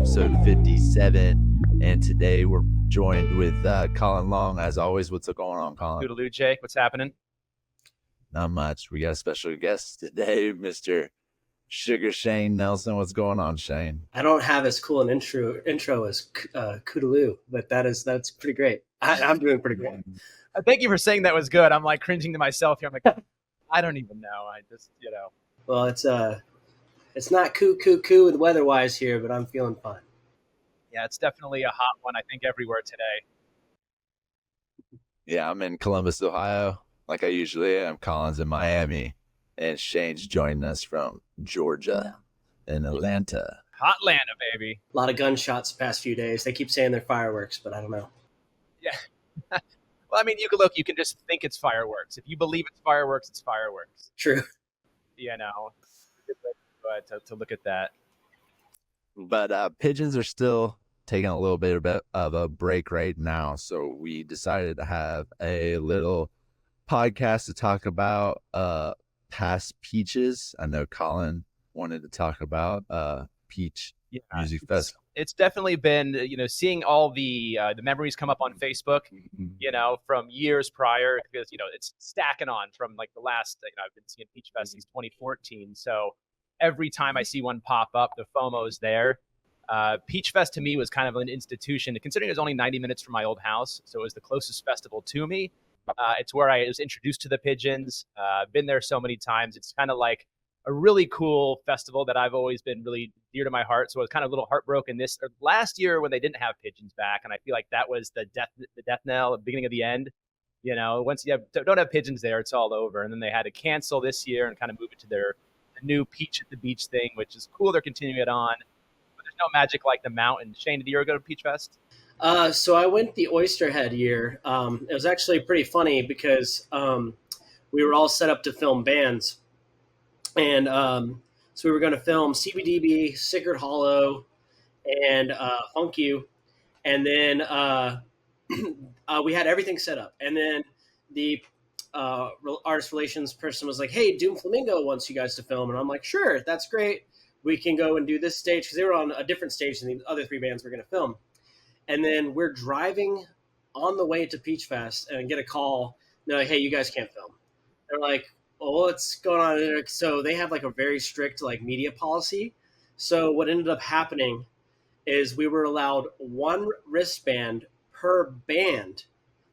episode 57. And today we're joined with Colin Long. As always, what's going on, Colin? Toodaloo, Jake. What's happening? Not much. We got a special guest today, Mr. Sugar Shane Nelson. What's going on, Shane? I don't have as cool an intro as Koodaloo, but that's pretty great. I'm doing pretty great. Thank you for saying that was good. I'm like cringing to myself here. I'm like, I don't even know. I just, Well, it's not coo with weather-wise here, but I'm feeling fine. Yeah, it's definitely a hot one, I think, everywhere today. Yeah, I'm in Columbus, Ohio, like I usually am. Colin's in Miami, and Shane's joining us from Georgia and Atlanta. Hotlanta, baby. A lot of gunshots the past few days. They keep saying they're fireworks, but I don't know. Yeah. Well, I mean, you can just think it's fireworks. If you believe it's fireworks, it's fireworks. True. But to look at that. But Pigeons are still taking a little bit of a break right now, so we decided to have a little podcast to talk about past peaches. I know Colin wanted to talk about Peach Music Festival. It's definitely been, seeing all the memories come up on Facebook, from years prior, because, it's stacking on from like the last, I've been seeing Peach Fest since 2014. So every time I see one pop up, the FOMO's there. Peach Fest to me was kind of an institution, considering it was only 90 minutes from my old house. So it was the closest festival to me. It's where I was introduced to the Pigeons. I've been there so many times. It's kind of like a really cool festival that I've always been really dear to my heart. So I was kind of a little heartbroken last year when they didn't have Pigeons back. And I feel like that was the death knell, the beginning of the end. Once you don't have Pigeons there, it's all over. And then they had to cancel this year and kind of move it to their new Peach at the Beach thing, which is cool. They're continuing it on. But there's no magic like the mountain. Shane, did you ever go to Peach Fest? So I went the Oysterhead year. It was actually pretty funny because we were all set up to film bands. And so we were going to film CBDB, Sacred Hollow, and Funk You. And then we had everything set up. And then the artist relations person was like, hey, Doom Flamingo wants you guys to film. And I'm like, sure, that's great. We can go and do this stage, because they were on a different stage than the other three bands we're going to film. And then we're driving on the way to Peach Fest and get a call. They're like, hey, you guys can't film. They're like, well, what's going on there? So they have like a very strict like media policy. So what ended up happening is we were allowed one wristband per band.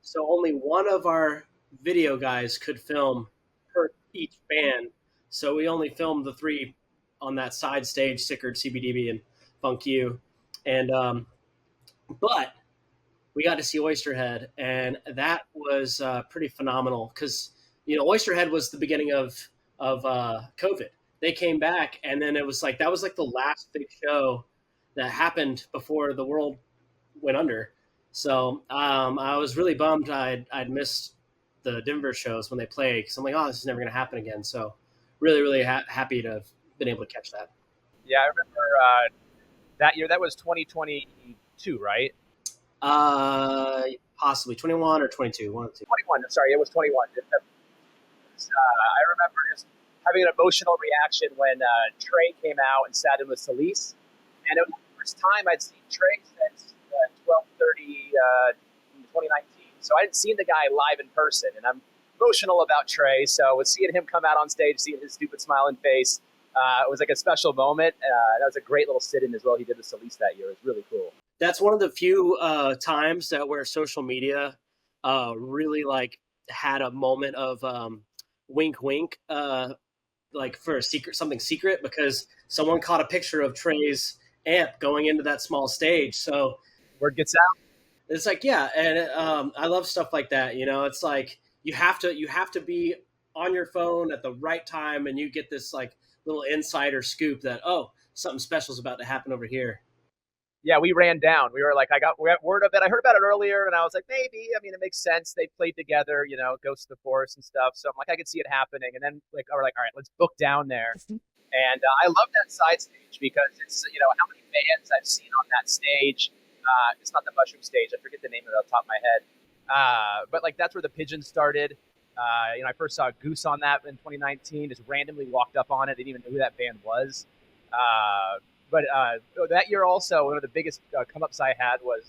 So only one of our video guys could film per each band. So we only filmed the three on that side stage, Sickard, CBDB, and Funk You. And but we got to see Oysterhead, and that was pretty phenomenal because, Oysterhead was the beginning of COVID. They came back, and then it was like that was like the last big show that happened before the world went under. So I was really bummed I'd missed the Denver shows when they played, because I'm like, oh, this is never going to happen again. So really, really happy to have been able to catch that. Yeah, I remember that year. That was 2022, right? Possibly 21 or 22. 1 or 2. 21. Sorry, it was 21. I remember just having an emotional reaction when Trey came out and sat in with Solis. And it was the first time I'd seen Trey since 12/30 2019. So I hadn't seen the guy live in person. And I'm emotional about Trey. So with seeing him come out on stage, seeing his stupid smiling face, it was like a special moment. That was a great little sit-in as well. He did with Solis that year. It was really cool. That's one of the few times that where social media really like had a moment of wink, wink, like for something secret, because someone caught a picture of Trey's amp going into that small stage. So word gets out. It's like, yeah. And I love stuff like that. It's like, you have to be on your phone at the right time, and you get this like little insider scoop that, oh, something special is about to happen over here. Yeah, we ran down. We were like, we got word of it. I heard about it earlier, and I was like, maybe. I mean, it makes sense. They played together, Ghost of the Forest and stuff. So I'm like, I could see it happening. And then we're like, all right, let's book down there. And I love that side stage because it's, how many bands I've seen on that stage. It's not the Mushroom stage. I forget the name of it off the top of my head. But like, that's where the Pigeons started. I first saw Goose on that in 2019. Just randomly walked up on it. Didn't even know who that band was. But that year also, one of the biggest come-ups I had was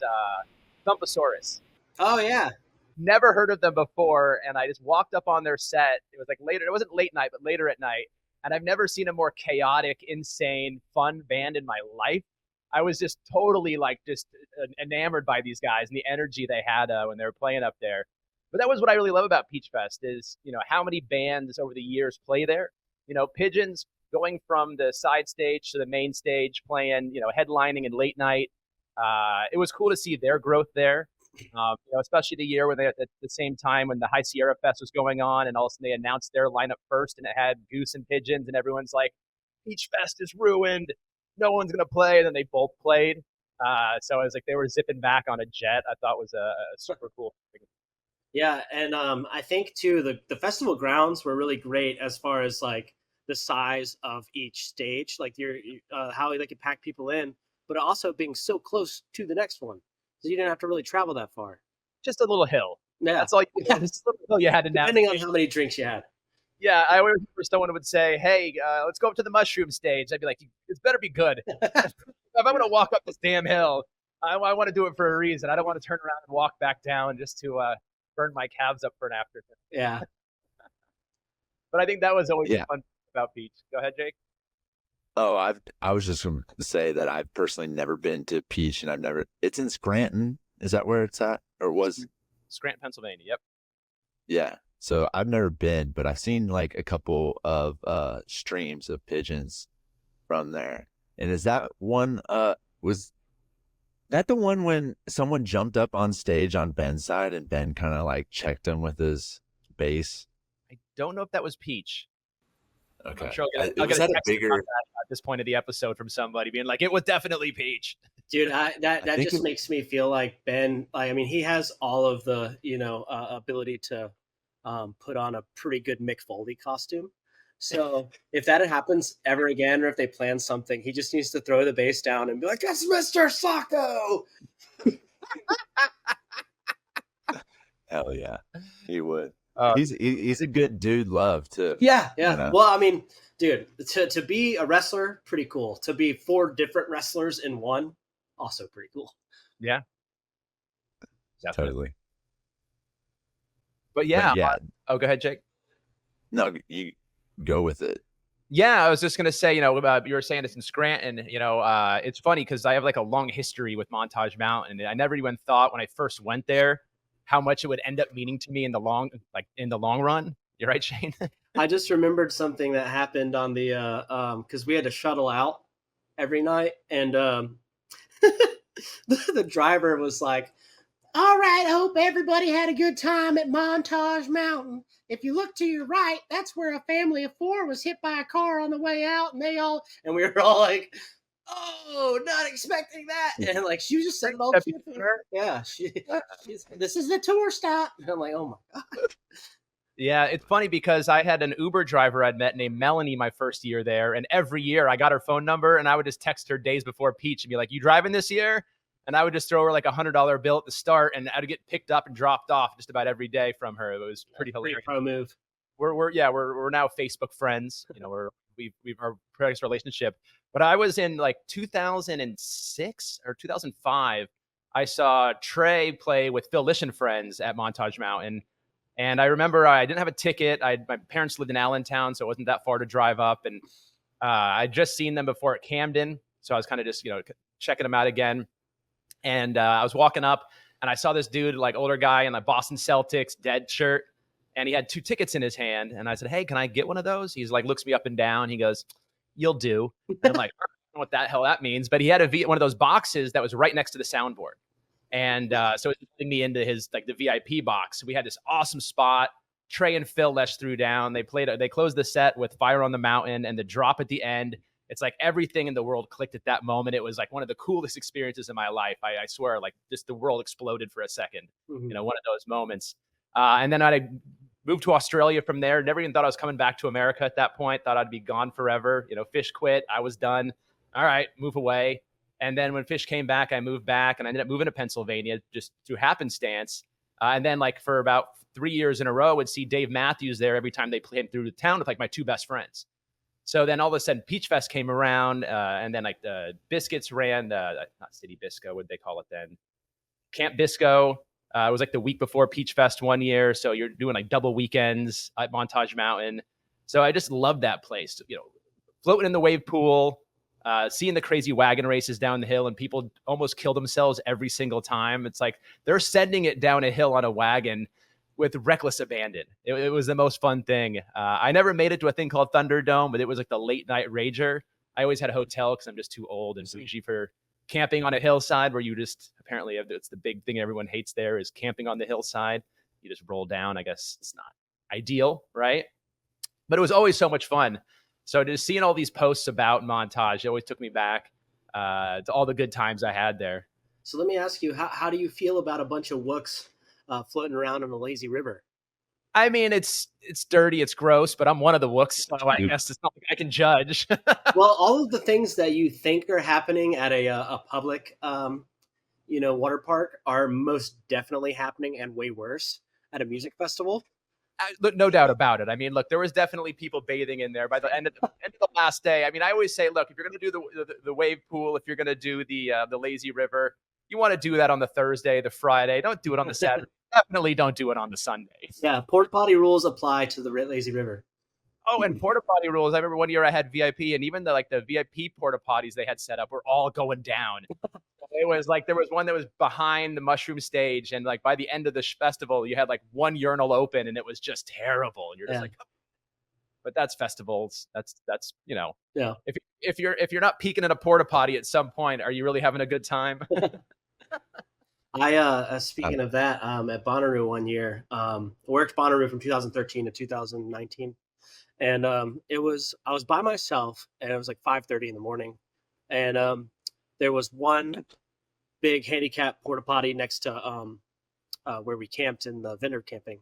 Thumpasaurus. Oh yeah. Never heard of them before, and I just walked up on their set. It was like later. It wasn't late night, but later at night. And I've never seen a more chaotic, insane, fun band in my life. I was just totally like just enamored by these guys and the energy they had when they were playing up there. But that was what I really love about Peach Fest is, how many bands over the years play there. Pigeons going from the side stage to the main stage, playing, headlining and late night. It was cool to see their growth there. Especially the year when they, at the same time when the High Sierra Fest was going on, and all of a sudden they announced their lineup first, and it had Goose and Pigeons, and everyone's like, Peach Fest is ruined. No one's gonna play. And then they both played. So I was like, they were zipping back on a jet. I thought was a super cool thing. Yeah, and I think too the festival grounds were really great as far as like the size of each stage, like how they could pack people in, but also being so close to the next one, so you didn't have to really travel that far. Just a little hill. Yeah, that's all. Just a little hill you had to navigate. Depending on how many drinks you had. Yeah, I remember someone would say, "Hey, let's go up to the mushroom stage." I'd be like, "It better be good. If I'm going to walk up this damn hill, I want to do it for a reason. I don't want to turn around and walk back down just to burn my calves up for an afternoon." Yeah. But I think that was always fun about Peach. Go ahead, Jake. Oh, I was just going to say that I've personally never been to Peach, and it's in Scranton. Is that where it's at, or was Scranton, Pennsylvania? Yep. Yeah. So I've never been, but I've seen like a couple of streams of Pigeons from there. And is that one? Was that the one when someone jumped up on stage on Ben's side and Ben kind of like checked him with his bass? I don't know if that was Peach. Okay. I'm sure I'll get a text at this point of the episode from somebody being like, "It was definitely Peach." Dude, that just makes me feel like Ben. I mean, he has all of the ability to put on a pretty good Mick Foley costume. So if that happens ever again, or if they plan something, he just needs to throw the bass down and be like, "That's Mr. Sacco." Hell yeah, he would. He's a good dude, love too. Yeah. Well, I mean, dude, to be a wrestler, pretty cool. To be 4 different wrestlers in one, also pretty cool. Yeah, definitely. Totally. But yeah. Go ahead, Jake. No, you go with it. Yeah, I was just gonna say, you were saying it's in Scranton. It's funny because I have like a long history with Montage Mountain, and I never even thought when I first went there how much it would end up meaning to me in the long run. You're right, Shane. I just remembered something that happened on the because we had to shuttle out every night, and the driver was like, "All right, I hope everybody had a good time at Montage Mountain. If you look to your right, that's where a family of 4 was hit by a car on the way out, and we were all like, oh, not expecting that." And like, she was just saying all shit for her. Yeah, this is the tour stop. And I'm like, oh my God. Yeah, it's funny because I had an Uber driver I'd met named Melanie my first year there, and every year I got her phone number, and I would just text her days before Peach and be like, "You driving this year?" And I would just throw her like $100 bill at the start, and I'd get picked up and dropped off just about every day from her. It was pretty hilarious. Pro move. We're now Facebook friends. We've our previous relationship. But I was in like 2006 or 2005. I saw Trey play with Phil Lish and friends at Montage Mountain. And I remember I didn't have a ticket. My parents lived in Allentown, so it wasn't that far to drive up. And I'd just seen them before at Camden. So I was kind of just, checking them out again. And I was walking up and I saw this dude, like older guy in a Boston Celtics dead shirt. And he had 2 tickets in his hand. And I said, "Hey, can I get one of those?" He's like, looks me up and down. He goes, "You'll do." And I'm like, I don't know what the hell that means. But he had one of those boxes that was right next to the soundboard. And so it putting me into his, like the VIP box. We had this awesome spot. Trey and Phil Lesh threw down. They closed the set with Fire on the Mountain and the drop at the end. It's like everything in the world clicked at that moment. It was like one of the coolest experiences in my life. I swear, like just the world exploded for a second, one of those moments. And then I moved to Australia from there. Never even thought I was coming back to America at that point. Thought I'd be gone forever. Fish quit. I was done. All right, move away. And then when Fish came back, I moved back and I ended up moving to Pennsylvania just through happenstance. And then like for about 3 years in a row, I would see Dave Matthews there every time they came through the town with like my 2 best friends. So then all of a sudden Peach Fest came around, and then like the Biscuits ran, not City Bisco, what they call it then? Camp Bisco. It was like the week before Peach Fest one year. So you're doing like double weekends at Montage Mountain. So I just love that place. Floating in the wave pool, seeing the crazy wagon races down the hill, and people almost kill themselves every single time. It's like they're sending it down a hill on a wagon with reckless abandon. It was the most fun thing. I never made it to a thing called Thunderdome, but it was like the late night rager. I always had a hotel because I'm just too old and bougie for camping on a hillside where you just apparently it's the big thing everyone hates there is camping on the hillside. You just roll down. I guess it's not ideal, right? But it was always so much fun. So just seeing all these posts about Montage, it always took me back to all the good times I had there. So let me ask you, how do you feel about a bunch of wooks floating around in a lazy river? I mean, it's dirty, it's gross, but I'm one of the wooks, so I guess it's not like I can judge. Well, all of the things that you think are happening at a public, water park are most definitely happening and way worse at a music festival. No doubt about it. I mean, look, there was definitely people bathing in there by the end of the last day. I mean, I always say, look, if you're going to do the wave pool, if you're going to do the lazy river, you want to do that on the Thursday, the Friday. Don't do it on the Saturday. Definitely don't do it on the Sunday. Yeah, porta potty rules apply to the lazy river. Oh, and porta potty rules. I remember one year I had VIP, and even the VIP porta potties they had set up were all going down. It was like there was one that was behind the mushroom stage, and like by the end of the festival, you had like one urinal open, and it was just terrible. And you're just like, oh. But that's festivals. That's Yeah. If you're not peeking at a porta potty at some point, are you really having a good time? Speaking of that, at Bonnaroo one year, worked Bonnaroo from 2013 to 2019, and I was by myself, and it was like 5:30 in the morning, and there was one big handicap porta potty next to where we camped in the vendor camping,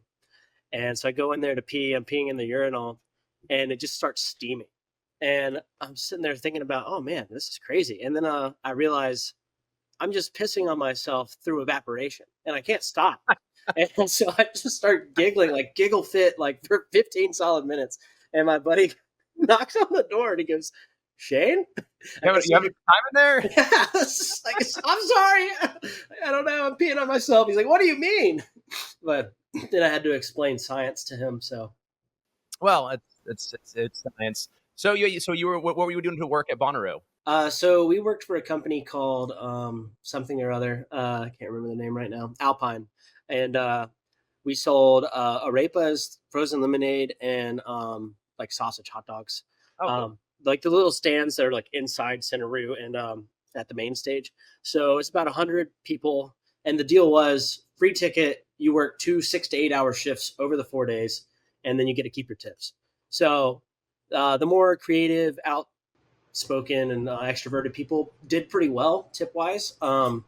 and so I go in there to pee. I'm peeing in the urinal, and it just starts steaming, and I'm sitting there thinking about, oh man, this is crazy, and then I realize I'm just pissing on myself through evaporation, and I can't stop. And so I just start giggling, like giggle fit, like for 15 solid minutes. And my buddy knocks on the door and he goes, "Shane, You having time in there?" yeah, like, I'm sorry, I don't know, I'm peeing on myself. He's like, "What do you mean?" But then I had to explain science to him. So, Well, it's science. So you were what were you doing to work at Bonnaroo? so we worked for a company called something or other. I can't remember the name right now. Alpine, and we sold arepas, frozen lemonade, and like sausage hot dogs. Oh, cool. Like the little stands that are like inside Centeroo and at the main stage. So it's about 100 people. And the deal was free ticket. You work 2 6 to 8 hour shifts over the 4 days, and then you get to keep your tips. So the more creative, outspoken, and extroverted people did pretty well tip wise. A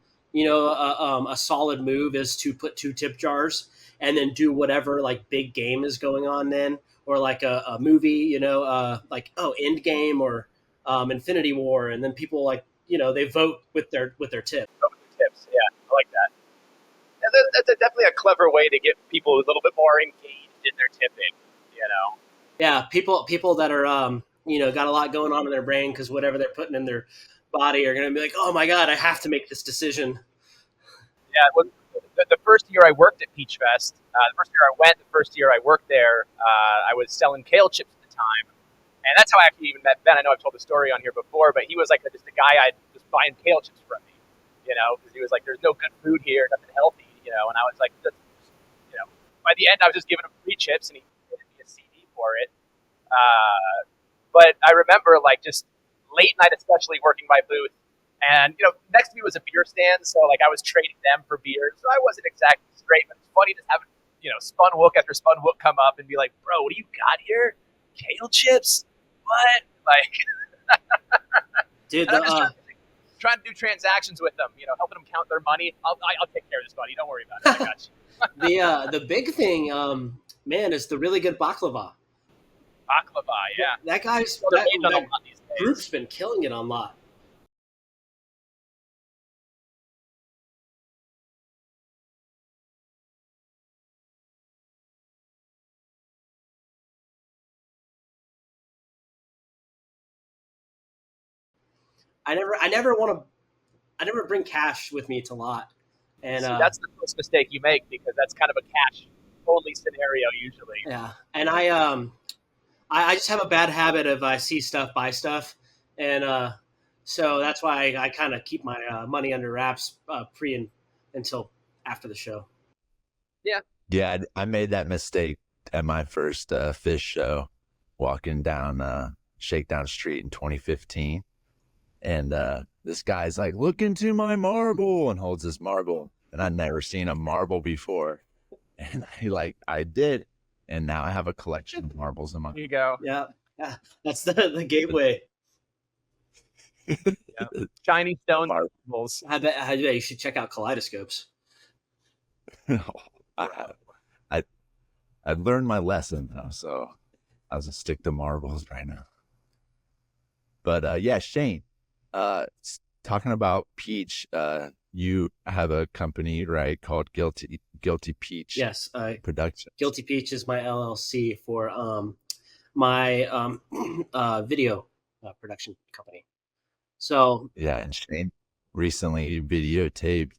solid move is to put 2 tip jars and then do whatever like big game is going on then, or like a movie, like End Game or Infinity War, and then people like they vote with their tip. Tips, yeah, I like that. And that's definitely a clever way to get people a little bit more engaged in their tipping. Yeah, people that are got a lot going on in their brain because whatever they're putting in their body are going to be like, oh my god, I have to make this decision. Yeah, well, the first year I worked at Peach Fest, the first year I worked there, I was selling kale chips at the time. And that's how I actually even met Ben. I know I've told the story on here before, but he was like just a guy I was buying kale chips from me, because he was like, there's no good food here, nothing healthy, and I was like, by the end I was just giving him free chips and he gave me a CD for it. But I remember like just late night, especially working my booth, and next to me was a beer stand, so like I was trading them for beers. So I wasn't exactly straight, but it's funny just having spun wook after spun wook come up and be like, bro, what do you got here? Kale chips? What? Like, Dude, I'm just trying to do transactions with them, helping them count their money. I'll take care of this, buddy. Don't worry about it. I got you. the big thing, man, is the really good baklava. Baklava, yeah. That guy's Well, that group's been killing it on lot. I never bring cash with me to lot. And See, that's the first mistake you make because that's kind of a cash only scenario usually. yeah, and I just have a bad habit of I see stuff, buy stuff, and so that's why I kind of keep my money under wraps until after the show. Yeah. Yeah, I made that mistake at my first fish show, walking down Shakedown Street in 2015. And this guy's like, look into my marble, and holds this marble. And I'd never seen a marble before. And I did. And now I have a collection of marbles in my. There you go. Yeah, that's the gateway. Yeah. Shiny stone marbles. I bet you should check out kaleidoscopes. I've learned my lesson though, so I was gonna stick to marbles right now. But yeah, Shane, talking about Peach, you have a company, right, called Guilty Peach. Yes, Productions. Guilty Peach is my LLC for my video production company. So yeah, and Shane recently videotaped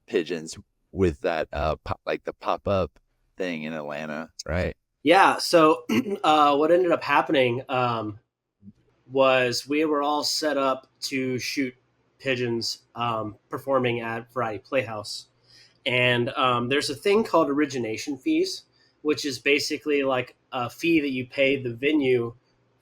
Pigeons with that the pop-up thing in Atlanta, right? Yeah. So what ended up happening was we were all set up to shoot Pigeons performing at Variety Playhouse. And there's a thing called origination fees, which is basically like a fee that you pay the venue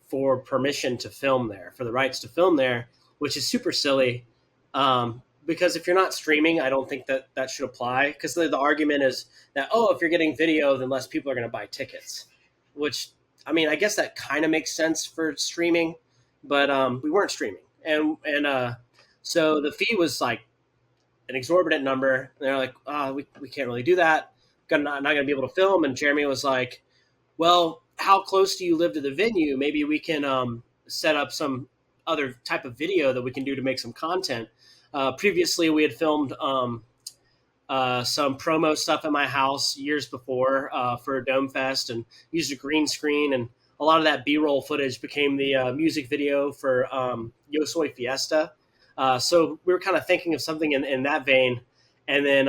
for permission to film there, for the rights to film there, which is super silly. Because if you're not streaming, I don't think that should apply. Because the argument is that, if you're getting video, then less people are going to buy tickets. Which, I mean, I guess that kind of makes sense for streaming, but we weren't streaming. And so the fee was like an exorbitant number. And they're like, we can't really do that. Not going to be able to film. And Jeremy was like, well, how close do you live to the venue? Maybe we can set up some other type of video that we can do to make some content. Previously, we had filmed some promo stuff at my house years before for Dome Fest and used a green screen. And a lot of that B-roll footage became the music video for Yo Soy Fiesta. So we were kind of thinking of something in that vein. And then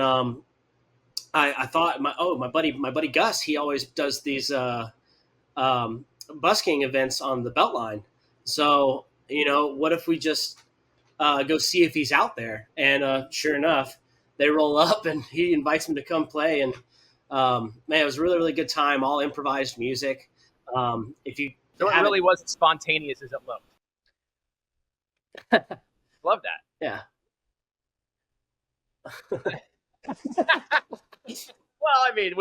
I thought, my buddy Gus, he always does these busking events on the Beltline. So, what if we just go see if he's out there? And sure enough, they roll up and he invites me to come play. And man, it was a really, really good time. All improvised music. So it really wasn't spontaneous as it looked. Love that. Yeah. Well, I mean,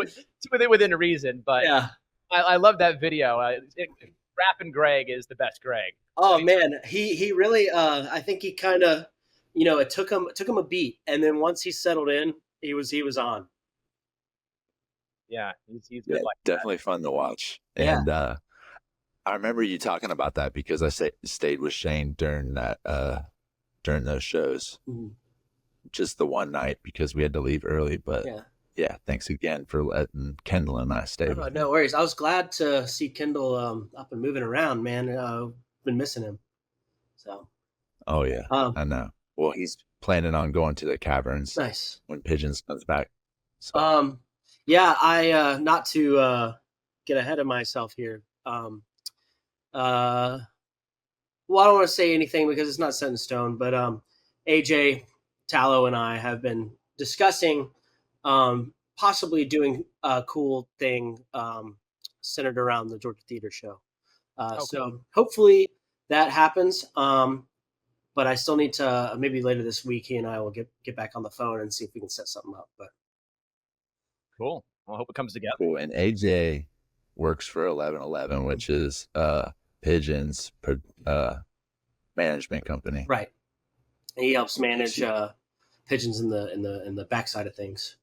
within reason, but yeah, I love that video. Rapping Greg is the best Greg. Oh man, he really. I think he kind of, it took him a beat, and then once he settled in, he was on. Yeah, he's good. Like definitely that. Fun to watch. Yeah. And I remember you talking about that because I stayed with Shane during those shows. Mm-hmm. Just the one night because we had to leave early, but yeah, thanks again for letting Kendall and I stay. No worries. I was glad to see Kendall up and moving around, man. Been missing him. So. Oh yeah, I know. Well, he's planning on going to the caverns. Nice. When Pigeons comes back. So. Yeah, I not to get ahead of myself here. Well, I don't want to say anything because it's not set in stone, but AJ Tallow and I have been discussing possibly doing a cool thing centered around the Georgia Theater Show. So hopefully that happens. But I still need to maybe later this week he and I will get back on the phone and see if we can set something up. But cool. Well, I hope it comes together. Cool. And AJ works for 1111, which is Pigeons management company. Right. He helps manage Pigeons in the backside of things.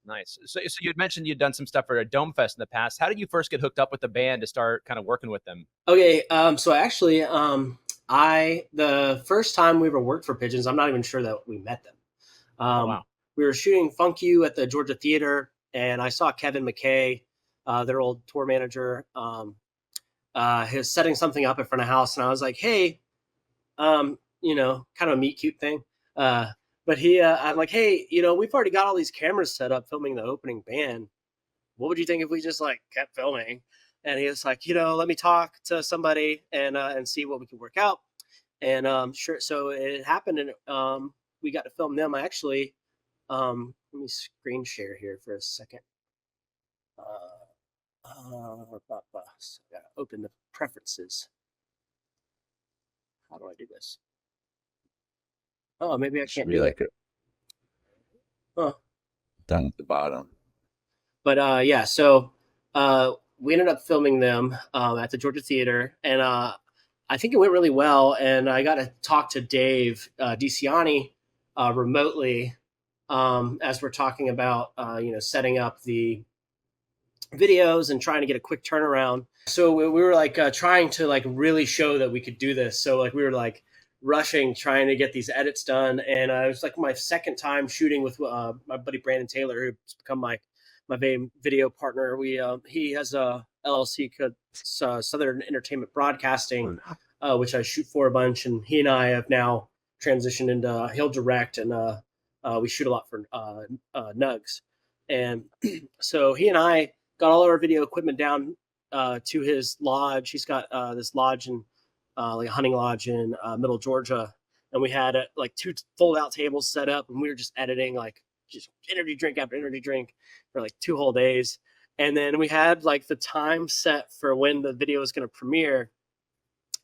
Nice. So you had mentioned you'd done some stuff for a Dome Fest in the past. How did you first get hooked up with the band to start kind of working with them? Okay. So actually, the first time we ever worked for Pigeons, I'm not even sure that we met them. Wow. We were shooting Funk You at the Georgia Theater, and I saw Kevin McKay, their old tour manager, he was setting something up in front of house, and I was like, hey, you know, kind of a meet cute thing. But I'm like, hey, you know, we've already got all these cameras set up filming the opening band. What would you think if we just like kept filming? And he was like, you know, let me talk to somebody and see what we can work out. And sure, so it happened, and we got to film them. I actually, let me screen share here for a second. So I gotta open the preferences. How do I do this? Oh, maybe I Should can't be do like it. Huh. down at the bottom. But yeah, so we ended up filming them at the Georgia Theater, and I think it went really well. And I got to talk to Dave DeCiani remotely as we're talking about you know, setting up the videos and trying to get a quick turnaround. So we were like trying to like really show that we could do this. So like we were like rushing trying to get these edits done, and it was like my second time shooting with my buddy Brandon Taylor, who's become my video partner. He has a LLC called Southern Entertainment Broadcasting, which I shoot for a bunch, and he and I have now transitioned into he'll direct, and we shoot a lot for Nugs. And so he and I got all our video equipment down to his lodge. He's got this lodge in like a hunting lodge in Middle Georgia, and we had like 2 fold-out tables set up, and we were just editing like just energy drink after energy drink for like 2 whole days. And then we had like the time set for when the video was going to premiere,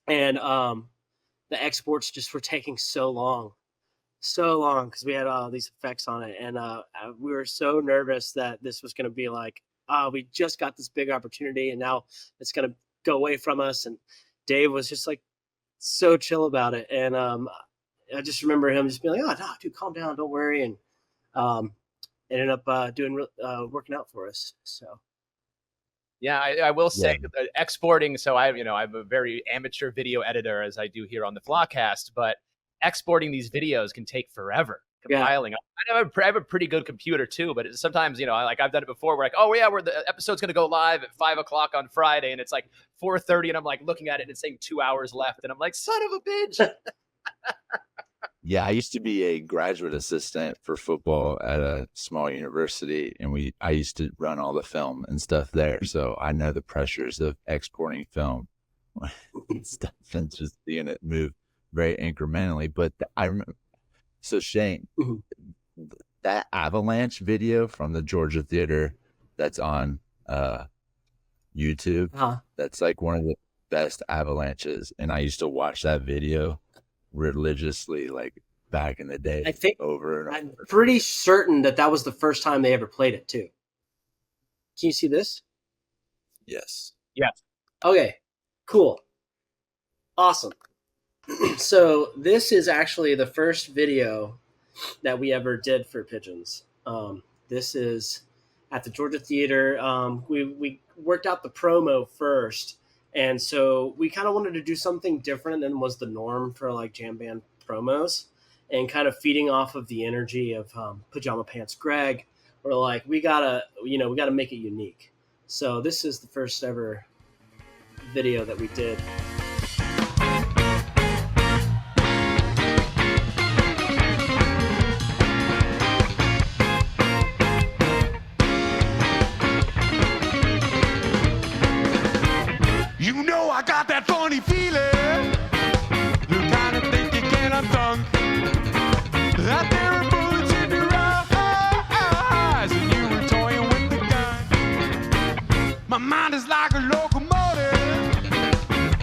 and the exports just were taking so long because we had all these effects on it, and we were so nervous that this was going to be like, we just got this big opportunity, and now it's going to go away from us. And Dave was just like so chill about it, and I just remember him just being like, "Oh, no, dude, calm down, don't worry," and ended up working out for us. So. Yeah, I will say exporting. So I'm a very amateur video editor, as I do here on the Flockast, but exporting these videos can take forever. Compiling. Yeah. I have a pretty good computer too, but sometimes, like I've done it before. We're like, oh yeah, the episode's gonna go live at 5 o'clock on Friday, and it's like 4:30, and I'm like looking at it and it's saying 2 hours left, and I'm like, son of a bitch. Yeah, I used to be a graduate assistant for football at a small university, and I used to run all the film and stuff there. So I know the pressures of exporting film and stuff and just seeing it move very incrementally. But I remember, so Shane, that avalanche video from the Georgia Theater that's on YouTube, that's like one of the best avalanches. And I used to watch that video religiously, like back in the day. I think over and over. I'm pretty certain that was the first time they ever played it too. Can you see this? Yes. Okay, cool, awesome. So this is actually the first video that we ever did for Pigeons. This is at the Georgia Theater. We worked out the promo first, and so we kind of wanted to do something different than was the norm for like jam band promos, and kind of feeding off of the energy of Pajama Pants Greg. We're like, we gotta make it unique. So this is the first ever video that we did. You know I got that funny feeling, the kind of thing you get undone. That there are bullets in your eyes, and you were toying with the gun. My mind is like a locomotive,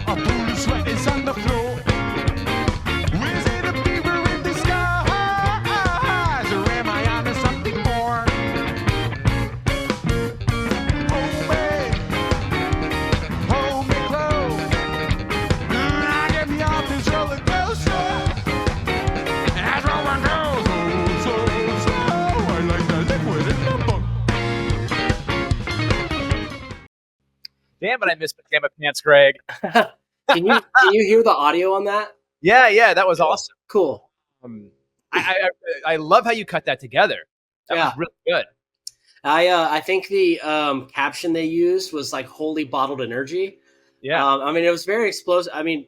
a pool of sweat is on the floor. Is it a fever in the skies, or am I onto something more? Oh babe, hold me close, get me off this roller coaster. As rolling goes, so I like the liquid in the book. Damn it, I miss Pajama Pants Greg. Can you hear the audio on that? Yeah, that was awesome. Cool. I love how you cut that together. That was really good. I think the caption they used was like "Holy Bottled Energy," Yeah. I mean, it was very explosive. I mean,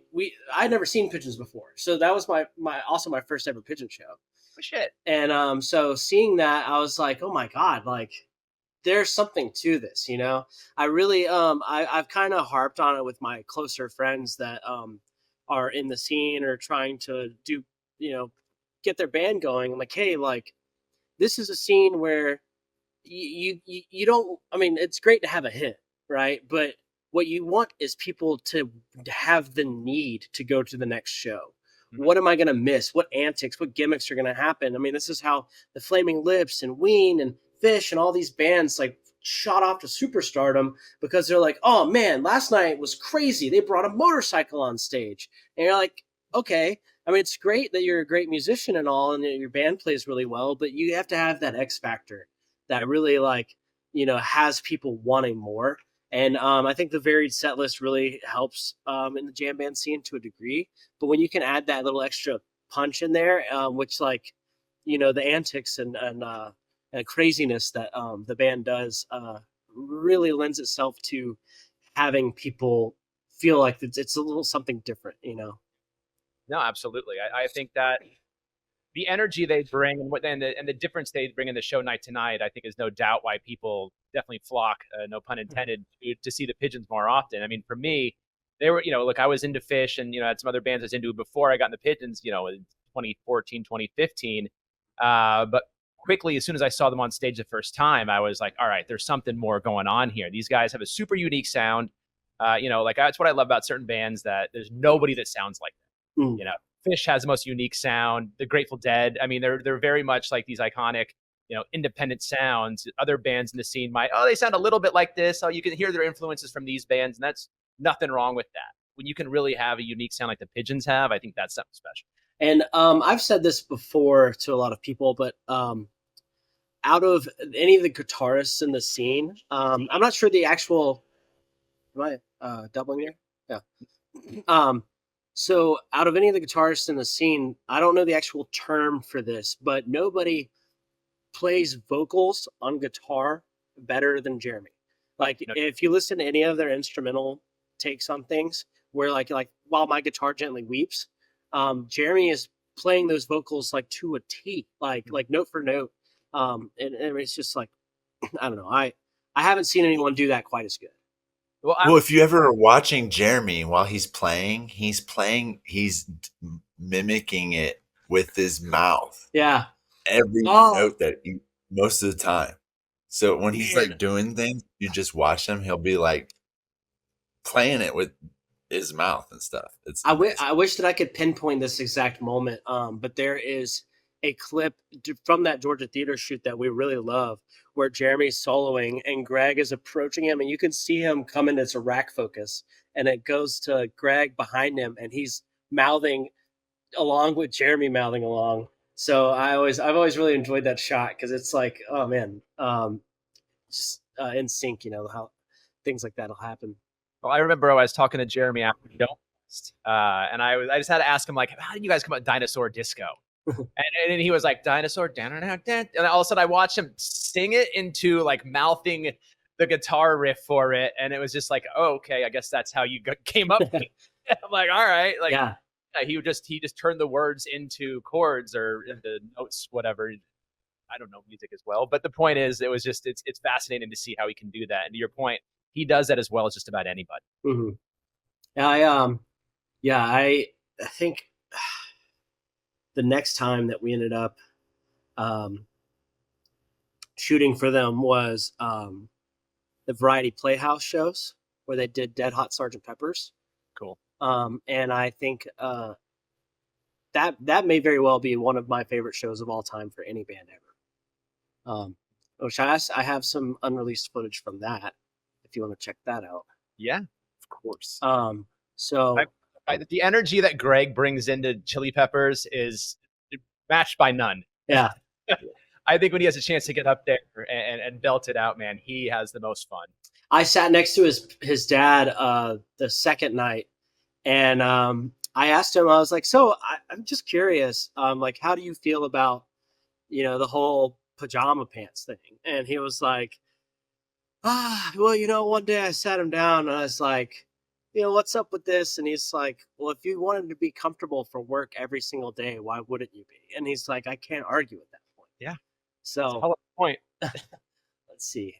I'd never seen Pigeons before, so that was my first ever Pigeon show. Oh, shit. And so seeing that, I was like, oh my god, like there's something to this, you know. I really I've kind of harped on it with my closer friends that are in the scene or trying to do, you know, get their band going. I'm like, hey, like this is a scene where you don't, I mean, it's great to have a hit, right? But what you want is people to have the need to go to the next show. Mhm. What am I going to miss? What antics, what gimmicks are going to happen? I mean, this is how the Flaming Lips and Ween and Fish and all these bands like shot off to superstardom, because they're like, oh man, last night was crazy. They brought a motorcycle on stage. And you're like, okay. I mean, it's great that you're a great musician and all, and that your band plays really well, but you have to have that X factor that really, like, you know, has people wanting more. And I think the varied set list really helps in the jam band scene to a degree. But when you can add that little extra punch in there, which, like, you know, the antics and craziness that the band does really lends itself to having people feel like it's a little something different, you know. No, absolutely. I think that the energy they bring and the difference they bring in the show night to night, I think, is no doubt why people definitely flock, no pun intended, to see the Pigeons more often. I mean, for me, they were, you know, look, I was into Fish and, you know, had some other bands I was into before I got in the Pigeons, you know, in 2014, 2015. But quickly, as soon as I saw them on stage the first time, I was like, all right, there's something more going on here. These guys have a super unique sound. You know, like that's what I love about certain bands, that there's nobody that sounds like them. Mm. You know, Fish has the most unique sound. The Grateful Dead, I mean, they're very much like these iconic, you know, independent sounds. Other bands in the scene might, oh, they sound a little bit like this. Oh, you can hear their influences from these bands, and that's nothing wrong with that. When you can really have a unique sound like the Pigeons have, I think that's something special. And I've said this before to a lot of people, but out of any of the guitarists in the scene, I'm not sure the actual. Am I doubling here? Yeah. So out of any of the guitarists in the scene, I don't know the actual term for this, but nobody plays vocals on guitar better than Jeremy. Like, No. if you listen to any of their instrumental takes on things, where like while my guitar gently weeps, Jeremy is playing those vocals like to a T, like note for note. And it's just like, I don't know. I haven't seen anyone do that quite as good. Well, Well, if you ever are watching Jeremy while he's playing, he's mimicking it with his mouth. Yeah. Every Oh. note most of the time. So when he's Weird. like doing things, you just watch him. He'll be like playing it with his mouth and stuff. It's I amazing. wish that I could pinpoint this exact moment, but there is a clip from that Georgia Theater shoot that we really love, where Jeremy's soloing and Greg is approaching him, and you can see him come in as a rack focus, and it goes to Greg behind him, and he's mouthing along with Jeremy mouthing along. So I've always really enjoyed that shot, because it's like, oh man, just in sync, you know, how things like that'll happen. Well, I remember I was talking to Jeremy after the Don't Fest, and I just had to ask him, like, how did you guys come up with Dinosaur Disco? And he was like, Dinosaur, dan, dan, dan. And all of a sudden I watched him sing it into like mouthing the guitar riff for it, and it was just like, oh, okay, I guess that's how you came up with it. I'm like, all right, like, Yeah. he just turned the words into chords or into notes, whatever. I don't know music as well, but the point is, it was just it's fascinating to see how he can do that. And to your point, he does that as well as just about anybody. Mm-hmm. I think the next time that we ended up shooting for them was the Variety Playhouse shows, where they did Dead Hot Sergeant Pepper's. Cool. And I think that may very well be one of my favorite shows of all time for any band ever. Which I have some unreleased footage from that, if you want to check that out. Yeah, of course. So the energy that Greg brings into Chili Peppers is matched by none. Yeah. I think when he has a chance to get up there and belt it out, man, he has the most fun. I sat next to his dad the second night, and I asked him, I was like, so I'm just curious, like, how do you feel about, you know, the whole pajama pants thing? And he was like, well, you know, one day I sat him down and I was like, what's up with this? And he's like, well, if you wanted to be comfortable for work every single day, why wouldn't you be? And he's like, I can't argue at that point. Yeah. So Hell of a point. let's see.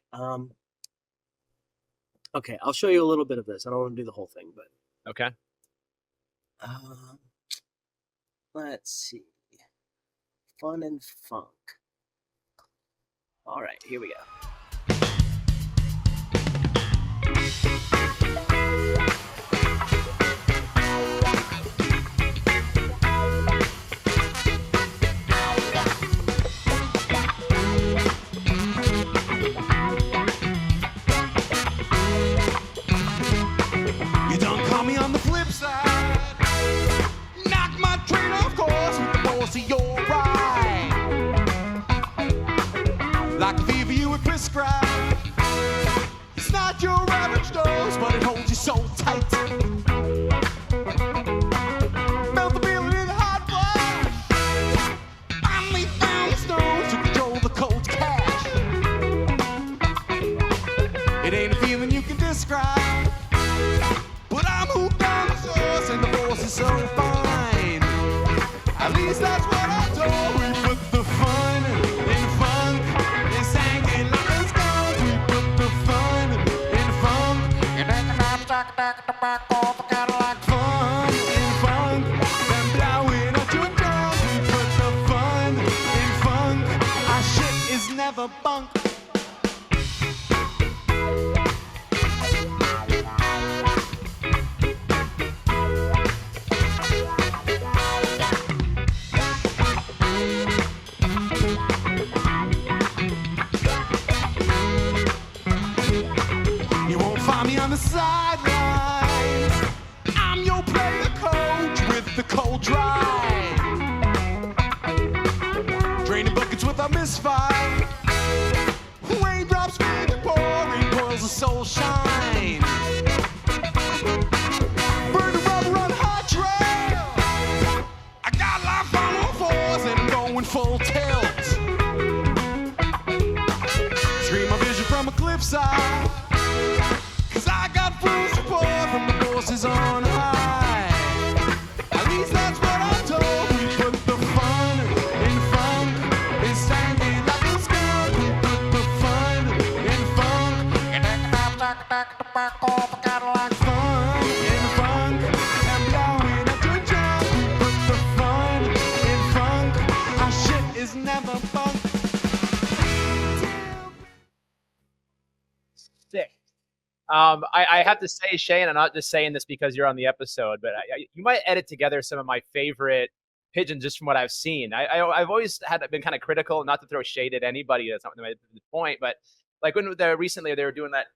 Okay, I'll show you a little bit of this. I don't want to do the whole thing, but Okay. let's see. Fun and funk. All right, here we go. You done caught me on the flip side. Knock my train off course with the force of your ride. Like the fever you would prescribe. It's not your average dose, but it holds you so tight. Felt the feeling in the hot flash. Finally found the stones to control the cold cash. It ain't a feeling you can describe. But I'm hooked on the source and the force is so fine. At least that's what I'm told. We put the fun in funk. It's hanging like a skunk. We put the fun in funk. And then the back off a Cadillac fun in funk. Then blowing at your drunk. We put the fun in funk. Our shit is never bunk. You won't find me on the sidelines. I'm your player coach with the cold drive. Draining buckets with a misfire. Raindrops with the pouring pearls of soul shine. Burn the rubber on hot trail. I got life on all fours and I'm going full tilt. Scream my vision from a cliffside. Cause I got full support from the forces on high. At least that's what I'm told. We put the fun in funk. It's hanging like a skunk. We put the fun in funk. And then the back off a Cadillac fun in funk. And blowing at your junk. We put the fun in funk. Our shit is never bunk. Sick. I have to say, Shane, I'm not just saying this because you're on the episode, but you might edit together some of my favorite pigeons just from what I've seen. I've always been kind of critical, not to throw shade at anybody. That's not the point, but like when recently they were doing that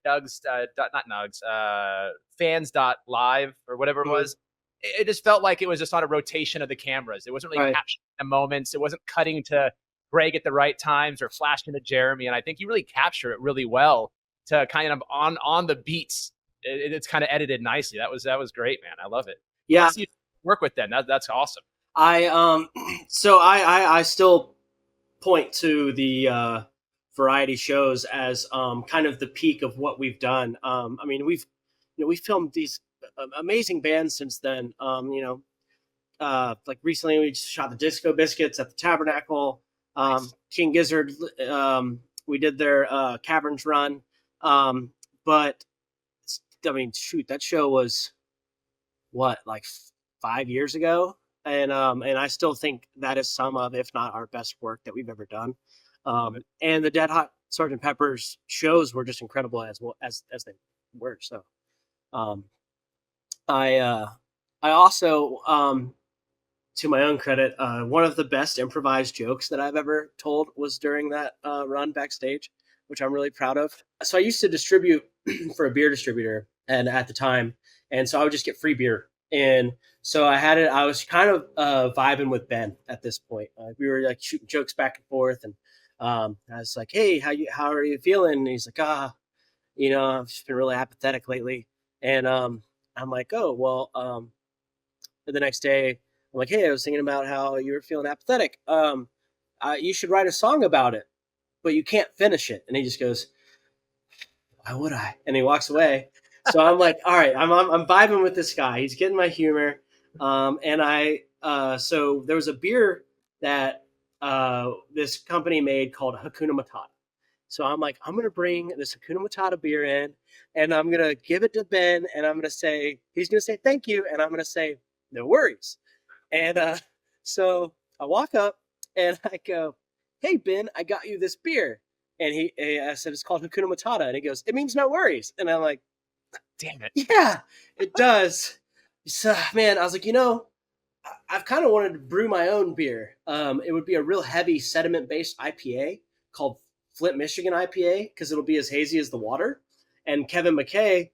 fans.live or whatever it was. It just felt like it was just on a rotation of the cameras. It wasn't really Right. capturing the moments. It wasn't cutting to Greg at the right times or flashing to Jeremy. And I think you really capture it really well to kind of on the beats. It's kind of edited nicely. That was great, man. I love it. Yeah. Let's see if you work with them. That's awesome. So I still point to the variety shows as kind of the peak of what we've done. I mean, we've filmed these amazing bands since then. Like recently we just shot the Disco Biscuits at the Tabernacle. Nice. King Gizzard, we did their Caverns run. But I mean, shoot, that show was what, like 5 years ago, and I still think that is some of, if not our best work that we've ever done. And the Dead Hot Sgt. Pepper's shows were just incredible as well as they were. So, I also, to my own credit, one of the best improvised jokes that I've ever told was during that run backstage, which I'm really proud of. So I used to distribute for a beer distributor, and at the time, and so I would just get free beer. And so I was kind of vibing with Ben at this point. We were like shooting jokes back and forth, and I was like, "Hey, how are you feeling?" And he's like, I've just been really apathetic lately. And I'm like, "Oh, well." The next day, I'm like, "Hey, I was thinking about how you were feeling apathetic. You should write a song about it, but you can't finish it." And he just goes, "Why would I?" And he walks away. So I'm like, all right, I'm vibing with this guy. He's getting my humor. So there was a beer that this company made called Hakuna Matata. So I'm like, I'm gonna bring this Hakuna Matata beer in, and I'm gonna give it to Ben, and I'm gonna say, he's gonna say thank you, and I'm gonna say no worries. And so I walk up and I go, hey Ben, I got you this beer, and I said it's called Hakuna Matata, and he goes, it means no worries, and I'm like, Damn it. yeah, it does. So man, I was like, I've kind of wanted to brew my own beer. It would be a real heavy sediment-based IPA called Flint, Michigan IPA, because it'll be as hazy as the water. And Kevin McKay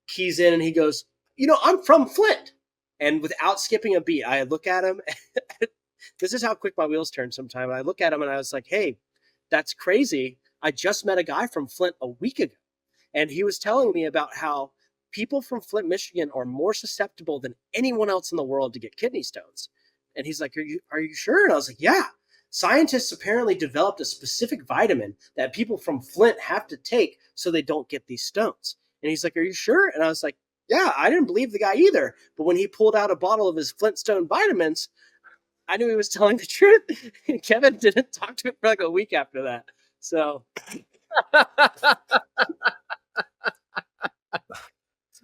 keys in and he goes, I'm from Flint. And without skipping a beat, I look at him. This is how quick my wheels turn sometimes. I look at him and I was like, hey, that's crazy. I just met a guy from Flint a week ago. And he was telling me about how people from Flint, Michigan are more susceptible than anyone else in the world to get kidney stones. And he's like, are you sure? And I was like, yeah. Scientists apparently developed a specific vitamin that people from Flint have to take so they don't get these stones. And he's like, are you sure? And I was like, yeah, I didn't believe the guy either. But when he pulled out a bottle of his Flintstone vitamins, I knew he was telling the truth. And Kevin didn't talk to him for like a week after that. So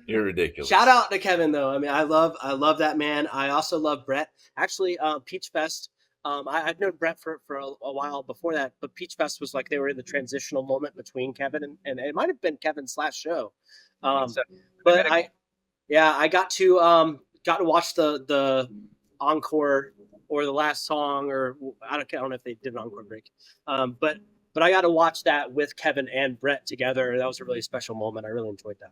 You're ridiculous. shout out to Kevin though. I mean, I love that man. I also love Brett. Actually, Peach Fest. I've known Brett for a while before that, but Peach Fest was like they were in the transitional moment between Kevin and it might have been Kevin's last show. But I got to watch the encore or the last song, or I don't know if they did an encore break. But I got to watch that with Kevin and Brett together. That was a really special moment. I really enjoyed that.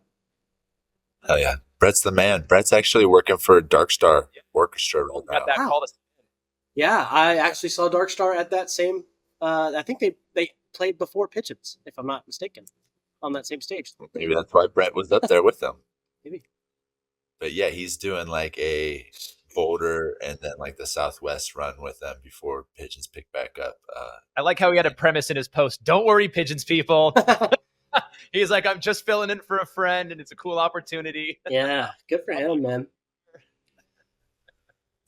Oh yeah, Brett's the man. Brett's actually working for Dark Star Orchestra right now. Got that Wow. call to Yeah, I actually saw Dark Star at that same. I think they played before Pigeons, if I'm not mistaken, on that same stage. Maybe that's why Brett was up there with them. Maybe. But yeah, he's doing like a Boulder and then like the Southwest run with them before Pigeons pick back up. I like how he had a premise in his post. Don't worry, Pigeons people. He's like, I'm just filling in for a friend, and it's a cool opportunity. Yeah, good for him, man.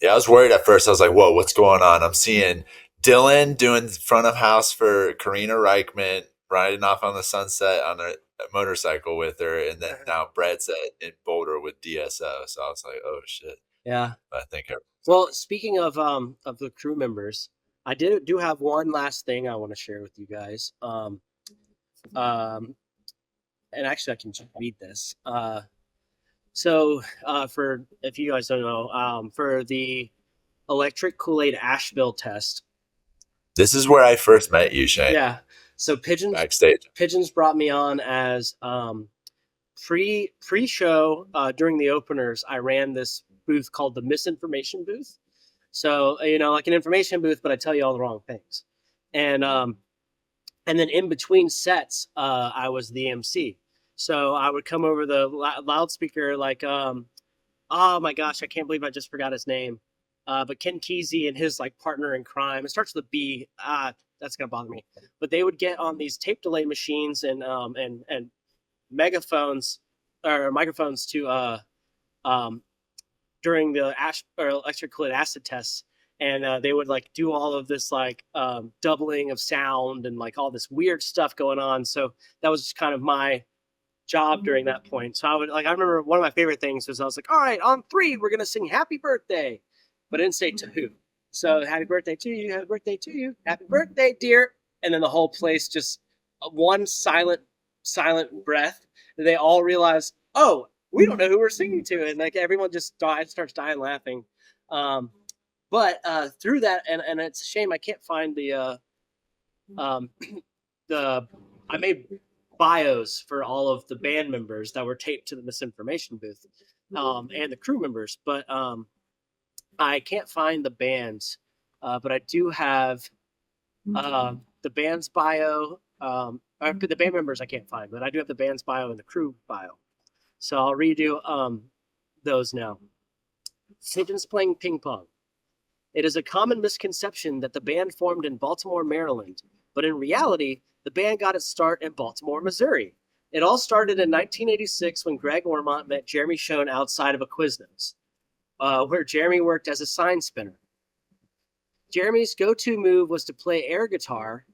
Yeah, I was worried at first. I was like, whoa, what's going on? I'm seeing Dylan doing front of house for Karina Reichman, riding off on the sunset on a motorcycle with her. And then now Brett's in Boulder with DSO. So I was like, oh, shit. Yeah. I think Well, speaking of the crew members, I do have one last thing I want to share with you guys. And actually, I can just read this. So, for if you guys don't know, for the electric Kool-Aid Asheville test. this is where I first met you, Shane. Yeah. So Pigeons brought me on as pre-show during the openers. I ran this booth called the Misinformation booth. So like an information booth, but I tell you all the wrong things. And then in between sets, I was the MC. So I would come over the loudspeaker like, oh my gosh, I can't believe I just forgot his name. But Ken Kesey and his like partner in crime, it starts with a B. That's gonna bother me. But they would get on these tape delay machines and megaphones or microphones to during the electric Kool-Aid acid tests, and they would like do all of this like doubling of sound and like all this weird stuff going on. So that was just kind of my job during that point. So I remember one of my favorite things was I was like, all right, on 3, we're going to sing happy birthday, but I didn't say to who. So happy birthday to you, happy birthday to you, happy birthday, dear. And then the whole place just one silent breath. And they all realize, oh, we don't know who we're singing to. And like everyone just starts dying laughing. But through that, and it's a shame I can't find the I made bios for all of the band members that were taped to the Misinformation booth, and the crew members, but I can't find the bands, but I do have the band's bio. The band members I can't find, but I do have the band's bio and the crew bio. So I'll redo those now. Pigeons playing ping pong. It is a common misconception that the band formed in Baltimore, Maryland, but in reality, the band got its start in Baltimore, Missouri. It all started in 1986 when Greg Ormont met Jeremy Schoen outside of a Quiznos, where Jeremy worked as a sign spinner. Jeremy's go-to move was to play air guitar.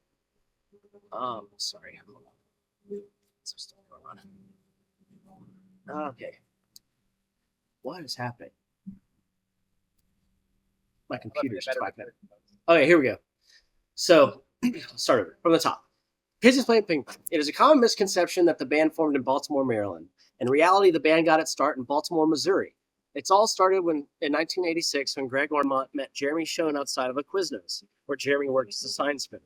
Sorry. Hold on. Some stuff going on. Okay. What is happening? My computer's talking. Okay, here we go. So, start over from the top. Pigeons playing ping pong. It is a common misconception that the band formed in Baltimore, Maryland. In reality, the band got its start in Baltimore, Missouri. It's all started in 1986 when Greg Ormont met Jeremy Schoen outside of a Quiznos, where Jeremy worked as a sign spinner.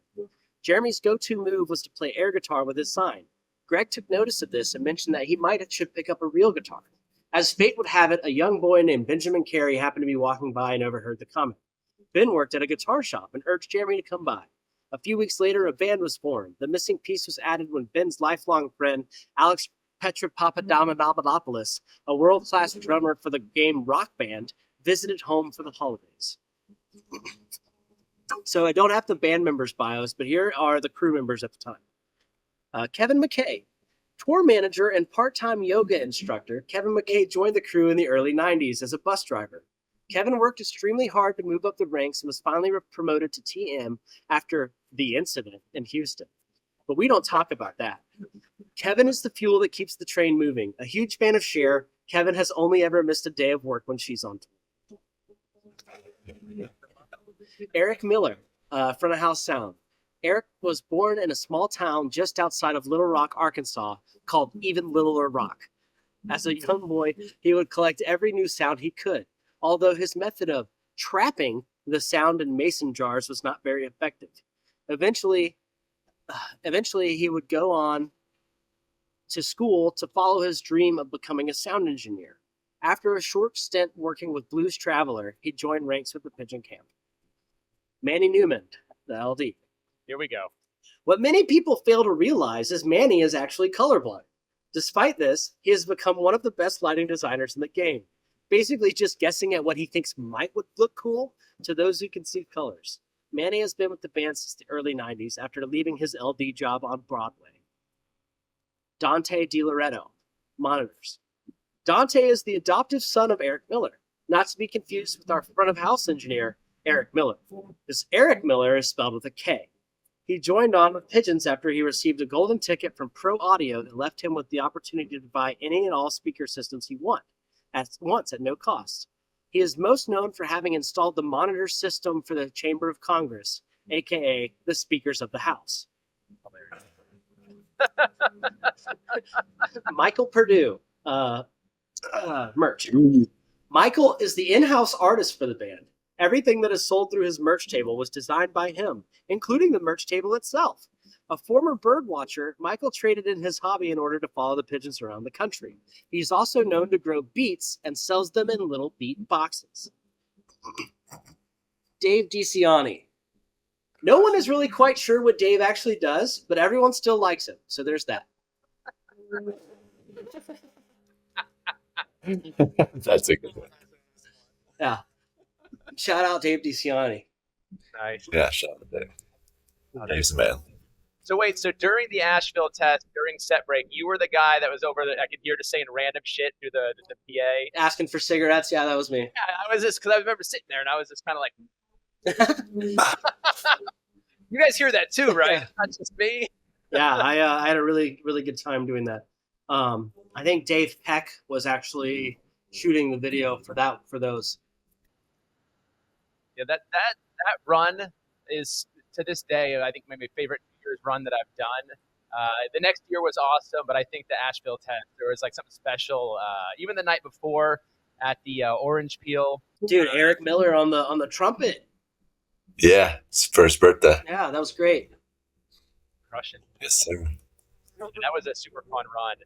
Jeremy's go-to move was to play air guitar with his sign. Greg took notice of this and mentioned that he should pick up a real guitar. As fate would have it, a young boy named Benjamin Carey happened to be walking by and overheard the comment. Ben worked at a guitar shop and urged Jeremy to come by. A few weeks later, a band was formed. The missing piece was added when Ben's lifelong friend, Alex Papadopoulos, a world-class drummer for the game Rock Band, visited home for the holidays. So I don't have the band members' bios, but here are the crew members at the time. Kevin McKay, tour manager and part-time yoga instructor. Kevin McKay joined the crew in the early 90s as a bus driver. Kevin worked extremely hard to move up the ranks and was finally promoted to TM after the incident in Houston. But we don't talk about that. Kevin is the fuel that keeps the train moving. A huge fan of Cher, Kevin has only ever missed a day of work when she's on tour. Eric Miller, front of house sound. Eric was born in a small town just outside of Little Rock, Arkansas, called Even Littler Rock. As a young boy, he would collect every new sound he could, although his method of trapping the sound in mason jars was not very effective. Eventually, he would go on to school to follow his dream of becoming a sound engineer. After a short stint working with Blues Traveler, he joined ranks with the Pigeon Camp. Manny Newman, the LD. Here we go. What many people fail to realize is Manny is actually colorblind. Despite this, he has become one of the best lighting designers in the game, basically just guessing at what he thinks would look cool to those who can see colors. Manny has been with the band since the early 90s after leaving his LD job on Broadway. Dante DiLoretto, monitors. Dante is the adoptive son of Eric Miller, not to be confused with our front of house engineer, Eric Miller. This Eric Miller is spelled with a K. He joined on with Pigeons after he received a golden ticket from Pro Audio that left him with the opportunity to buy any and all speaker systems he wanted at once at no cost. He is most known for having installed the monitor system for the Chamber of Congress, aka the Speakers of the House. Michael Perdue, merch. Michael is the in-house artist for the band. Everything that is sold through his merch table was designed by him, including the merch table itself. A former bird watcher, Michael traded in his hobby in order to follow the pigeons around the country. He's also known to grow beets and sells them in little beet boxes. Dave DiCiani. No one is really quite sure what Dave actually does, but everyone still likes him, so there's that. That's a good one. Yeah. Shout out Dave DiCiani. Nice. Yeah, shout out to Dave. Dave's the man. So wait, so during the Asheville test, during set break, you were the guy that was over there. I could hear just saying random shit through the PA. Asking for cigarettes? Yeah, that was me. Yeah, I was just, because I remember sitting there and I was just kind of like, you guys hear that too, right? It's not just me. Yeah, I had a really, really good time doing that. I think Dave Peck was actually shooting the video for those. Yeah, that run is, to this day, I think my favorite New Year's run that I've done. The next year was awesome, but I think the Asheville test, there was like something special. Even the night before at the Orange Peel. Dude, Eric Miller on the trumpet. Yeah, it's first birthday. Yeah, that was great. Crushing. Yes, sir. That was a super fun run.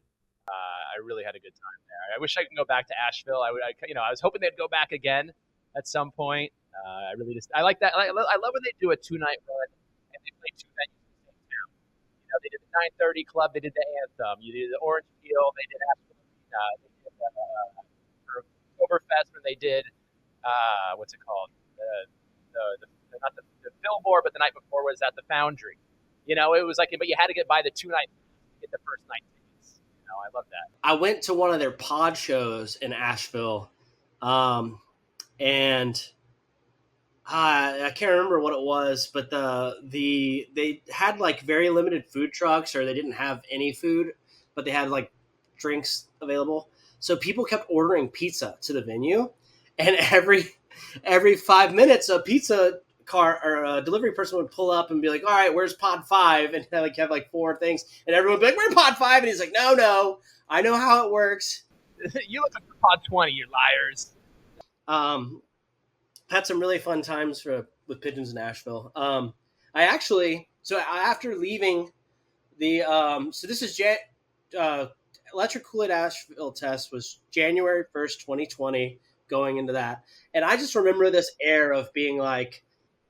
I really had a good time there. I wish I could go back to Asheville. I was hoping they'd go back again at some point. I like that. I love when they do a 2-night run and they play 2 venues in the same town. You know, they did the 930 Club, they did the Anthem, you did the Orange Peel, they did Asheville, they did for Overfest when they did what's it called? Not the Billboard, but the night before was at the Foundry. You know, it was like, but you had to get by the 2 nights to get the first night tickets. I love that. I went to one of their pod shows in Asheville, and I can't remember what it was, but they had like very limited food trucks, or they didn't have any food, but they had like drinks available. So people kept ordering pizza to the venue, and every 5 minutes a pizza car or a delivery person would pull up and be like, "All right, where's pod 5?" And they like have like 4 things, and everyone would be like, "We're pod 5," and he's like, "No, I know how it works." You look like pod 20, you liars. Had some really fun times with Pigeons in Nashville. After leaving the this is Electric Kool-Aid Asheville test was January 1st, 2020, going into that. And I just remember this air of being like,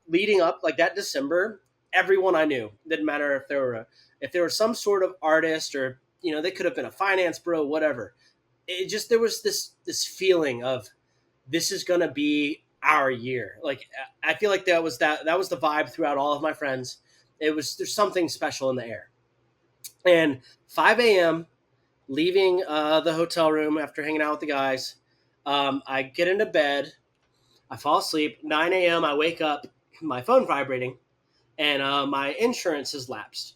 leading up, like that December, everyone I knew, didn't matter if there was some sort of artist, or, you know, they could have been a finance bro, whatever. There was this feeling of, this is going to be our year. Like, I feel like that was the vibe throughout all of my friends. There's something special in the air. And 5 a.m., leaving the hotel room after hanging out with the guys, I get into bed, I fall asleep. 9 a.m., I wake up, my phone vibrating, and my insurance has lapsed.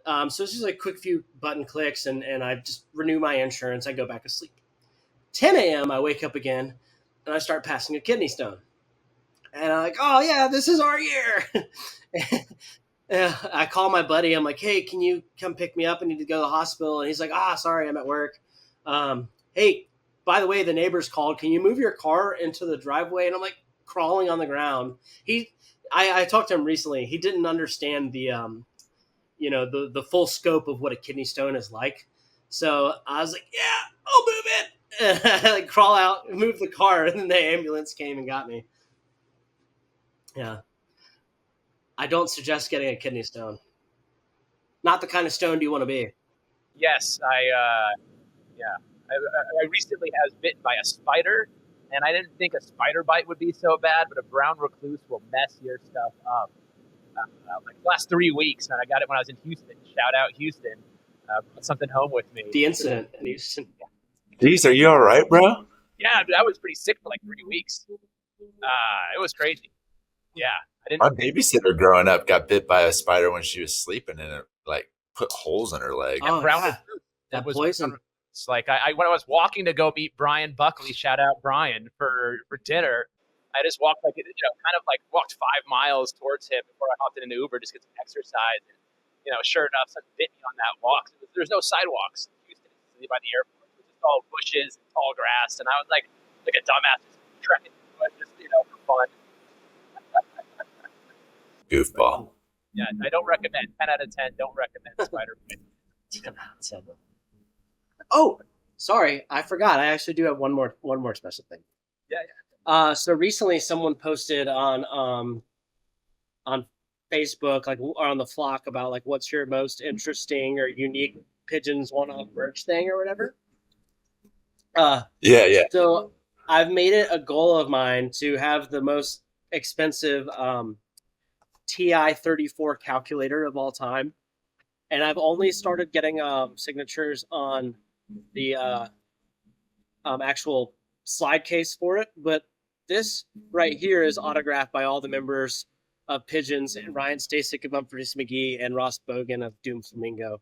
So it's just like quick few button clicks, and I just renew my insurance. I go back to sleep. 10 a.m., I wake up again, and I start passing a kidney stone. And I'm like, oh, yeah, this is our year. I call my buddy. I'm like, hey, can you come pick me up? I need to go to the hospital. And he's like, sorry, I'm at work. Hey, by the way, the neighbors called. Can you move your car into the driveway? And I'm like crawling on the ground. I talked to him recently. He didn't understand the full scope of what a kidney stone is like. So I was like, yeah, I'll move it. And I like crawl out, move the car, and then the ambulance came and got me. Yeah. I don't suggest getting a kidney stone. Not the kind of stone you want to be. Yes, I recently was bitten by a spider, and I didn't think a spider bite would be so bad, but a brown recluse will mess your stuff up. Like the last 3 weeks, and I got it when I was in Houston. Shout out Houston. Put something home with me. The incident in Houston. Jeez, are you all right, bro? Yeah, I was pretty sick for like 3 weeks. It was crazy. Yeah. My babysitter growing up got bit by a spider when she was sleeping, and it like put holes in her leg. Oh, brown yeah. That was poison. It's like when I was walking to go meet Brian Buckley, shout out Brian, for dinner, I just walked walked 5 miles towards him before I hopped in an Uber just to get some exercise. And, sure enough, something bit me on that walk. There's no sidewalks in Houston by the airport. It was just all bushes and tall grass, and I was like a dumbass just trekking through it, just for fun. Goofball. Yeah, I don't recommend. 10 out of 10. Don't recommend spider bite. 10 out of 10. Oh, sorry, I forgot. I actually do have one more special thing. Yeah. So recently, someone posted on Facebook, or on the Flock, about what's your most interesting or unique Pigeons one-off merch thing or whatever. Yeah. So I've made it a goal of mine to have the most expensive TI-34 calculator of all time, and I've only started getting signatures on the actual slide case for it. But this right here is autographed by all the members of Pigeons, and Ryan Stasic of Humphreys McGee and Ross Bogan of Doom Flamingo.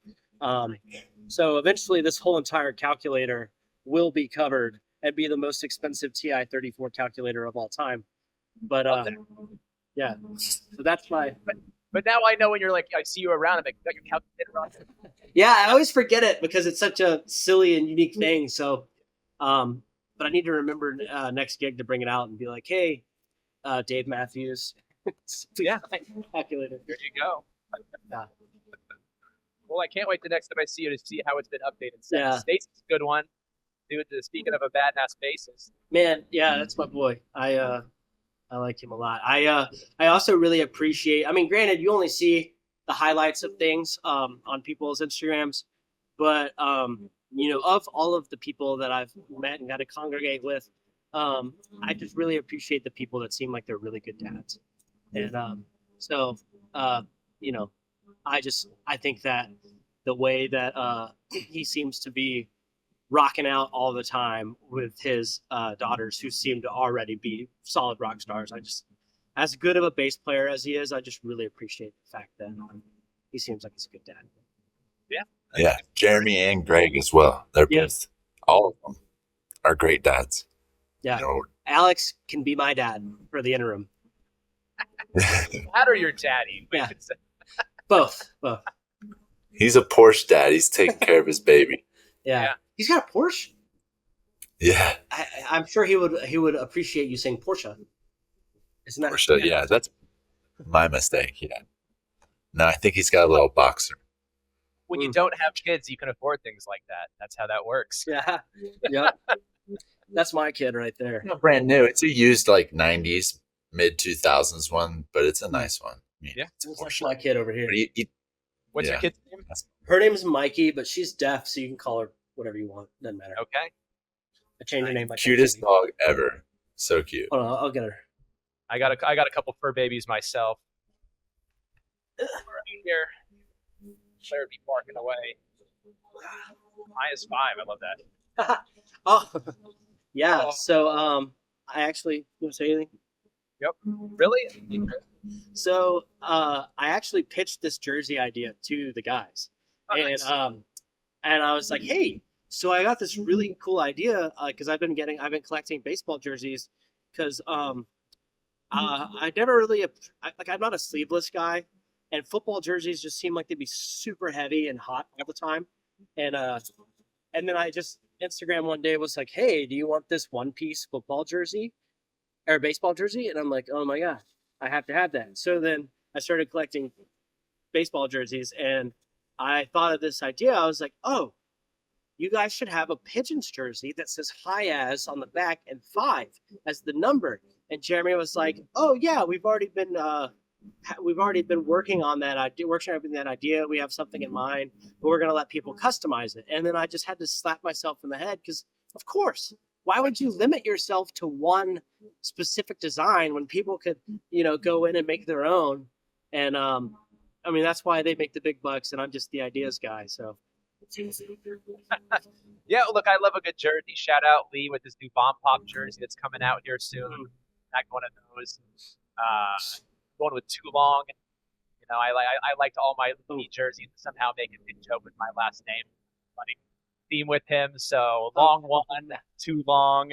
So eventually this whole entire calculator will be covered and be the most expensive TI-34 calculator of all time. But yeah, so that's my. But now I know when you're like, I see you around, I'm like, got your calculator on. Yeah, I always forget it because it's such a silly and unique thing. So, but I need to remember next gig to bring it out and be like, hey, Dave Matthews. Yeah, calculator. Here you go. Yeah. Well, I can't wait the next time I see you to see how it's been updated. Yeah. Stacy's a good one. Dude, speaking of a badass bassist. Man, yeah, that's my boy. I like him a lot. I also really appreciate. I mean, granted, you only see the highlights of things on people's Instagrams, but of all of the people that I've met and got to congregate with, I just really appreciate the people that seem like they're really good dads, and I think that the way that he seems to be rocking out all the time with his daughters, who seem to already be solid rock stars. As good of a bass player as he is, I just really appreciate the fact that he seems like he's a good dad. Yeah, Jeremy and Greg as well. They're both, all of them are great dads. Yeah. You know, Alex can be my dad for the interim. Dad or your daddy? Yeah. Both. he's a Porsche dad. He's taking care of his baby. Yeah. He's got a Porsche. Yeah, I'm sure he would appreciate you saying Porsche. Isn't that Porsche. Yeah, that's my mistake. Yeah. No, I think he's got a little boxer. When you don't have kids, you can afford things like that. That's how that works. Yeah. Yep. That's my kid right there. Not brand new. It's a used like 90s, mid 2000s one, but it's a nice one. I mean, Yeah. it's a That's Porsche. my kid over here. What's your Yeah. kid's name? Her name's Mikey, but she's deaf, so you can call her whatever you want. Doesn't matter. Okay. I changed her name. By Cutest dog ever. So cute. Hold on, I'll get her. I got a couple fur babies myself. Right here. Claire would be barking away. Mine is 5. I love that. Oh, yeah. Oh. So, I actually, you want to say anything? Yep. Really? So, I actually pitched this jersey idea to the guys, Oh, nice. and I was like, hey, so I got this really cool idea because I've been collecting baseball jerseys because I never really I'm not a sleeveless guy, and football jerseys just seem like they'd be super heavy and hot all the time, and then I just Instagram one day was like, hey, do you want this one piece football jersey or baseball jersey? And I'm like, oh my god, I have to have that. So then I started collecting baseball jerseys, and I thought of this idea. I was like, oh, you guys should have a Pigeons jersey that says "Hi as" on the back and 5 as the number. And Jeremy was like, oh yeah, we've already been working on that idea. Workshopping that idea. We have something in mind, but we're gonna let people customize it. And then I just had to slap myself in the head because, of course, why would you limit yourself to one specific design when people could, go in and make their own? And I mean, that's why they make the big bucks, and I'm just the ideas guy. So. Yeah, look, I love a good jersey. Shout out Lee with his new Bomb Pop jersey that's coming out here soon. Back one of those. Going with Too Long. I liked all my Lee jerseys somehow make a big joke with my last name. Funny theme with him. So long one, Too Long.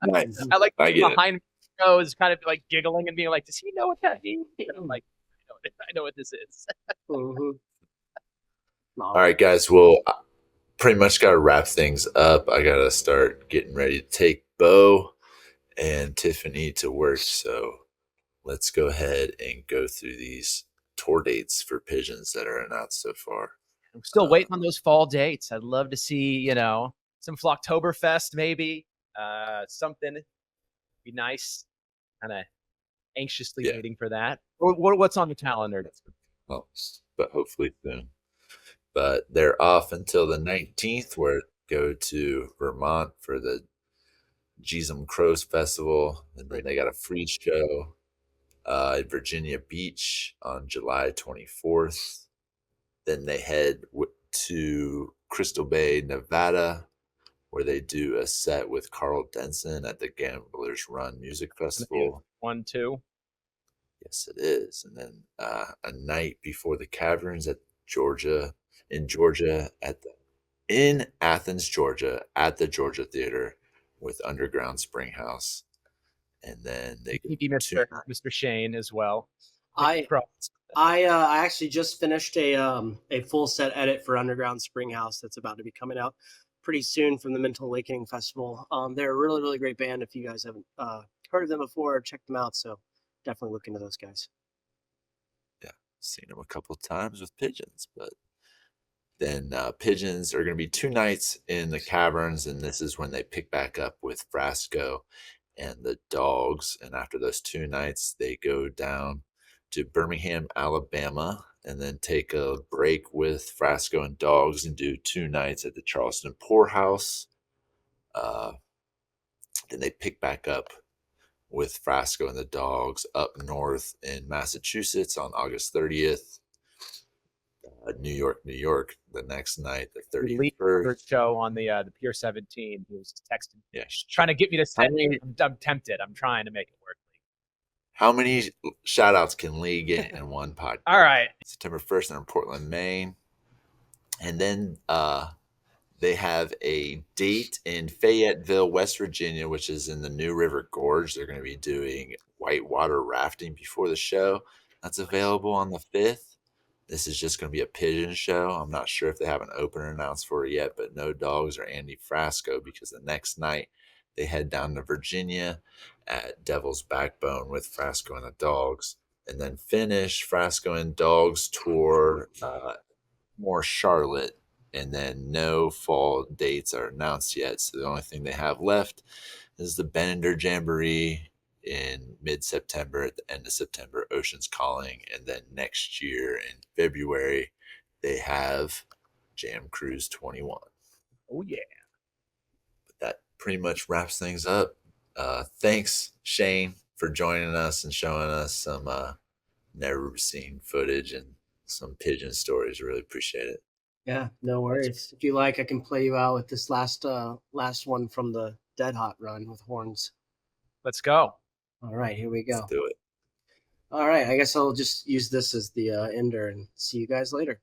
Nice. I like I get it. behind me nose, kind of like giggling and being like, "Does he know what that means?" And I'm like, I know what this is. All right, guys. Well, I pretty much got to wrap things up. I got to start getting ready to take Bo and Tiffany to work. So let's go ahead and go through these tour dates for Pigeons that are announced so far. I'm still waiting on those fall dates. I'd love to see, some Flocktoberfest maybe. Something be nice. Kind of anxiously waiting for that. What's on the calendar? Well, but hopefully soon. But they're off until the 19th, where go to Vermont for the Jeezum Crows Festival, and then they got a free show at Virginia Beach on July 24th. Then they head to Crystal Bay, Nevada, where they do a set with Carl Denson at the Gamblers Run Music Festival. 1, 2. Yes, it is. And then a night before the Caverns in Athens, Georgia, at the Georgia Theater with Underground Springhouse. And then they Maybe Mr. Shane as well. I actually just finished a full set edit for Underground Springhouse that's about to be coming out pretty soon from the Mental Awakening Festival. They're a really, really great band. If you guys haven't heard of them before, check them out. So definitely look into those guys. Yeah, seen them a couple times with Pigeons, but then Pigeons are going to be 2 nights in the Caverns, and this is when they pick back up with Frasco and the Dogs. And after those 2 nights, they go down to Birmingham, Alabama, and then take a break with Frasco and Dogs and do 2 nights at the Charleston Poorhouse. Then they pick back up with Frasco and the Dogs up north in Massachusetts on August 30th. New York the next night, the We leaked 31st. her show on the Pier 17. He was texting, Yeah. trying to get me to How send. many, I'm tempted. I'm trying to make it work. how many shout outs can Lee get in one podcast? All right. September 1st, they're in Portland, Maine. And then they have a date in Fayetteville, West Virginia, which is in the New River Gorge. They're going to be doing whitewater rafting before the show. That's available on the 5th. This is just going to be a pigeon show. I'm not sure if they have an opener announced for it yet, but no dogs or Andy Frasco, because the next night they head down to Virginia at Devil's Backbone with Frasco and the dogs, and then finish Frasco and dogs tour more Charlotte. And then no fall dates are announced yet. So the only thing they have left is the Bender Jamboree in mid-September, at the end of September, Ocean's Calling. And then next year in February, they have Jam Cruise 21. Oh, yeah. But that pretty much wraps things up. Thanks, Shane, for joining us and showing us some never seen footage and some pigeon stories. Really appreciate it. Yeah, no worries. If you like, I can play you out with this last one from the Dead Hot run with horns. Let's go. All right, here we go. Let's do it. All right, I guess I'll just use this as the ender and see you guys later.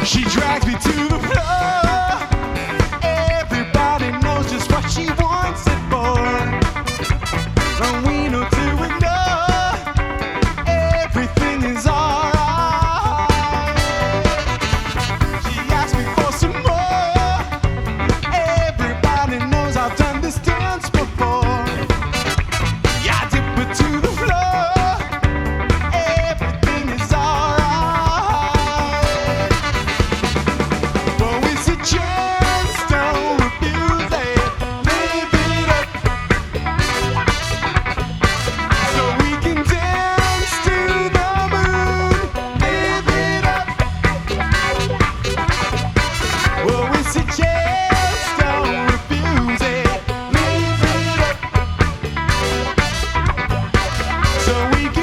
She drags me to the floor. Everybody knows just what she wants it for. And we know to ignore. Everything is alright. She asked me for some more. Everybody knows I've done this dance before. Yeah, I dip her to the floor. Everything is alright. Well, it's a chance, don't refuse it. Live it up. So we can dance to the moon. Live it up. Well, it's a chance, don't refuse it. Live it up. So we can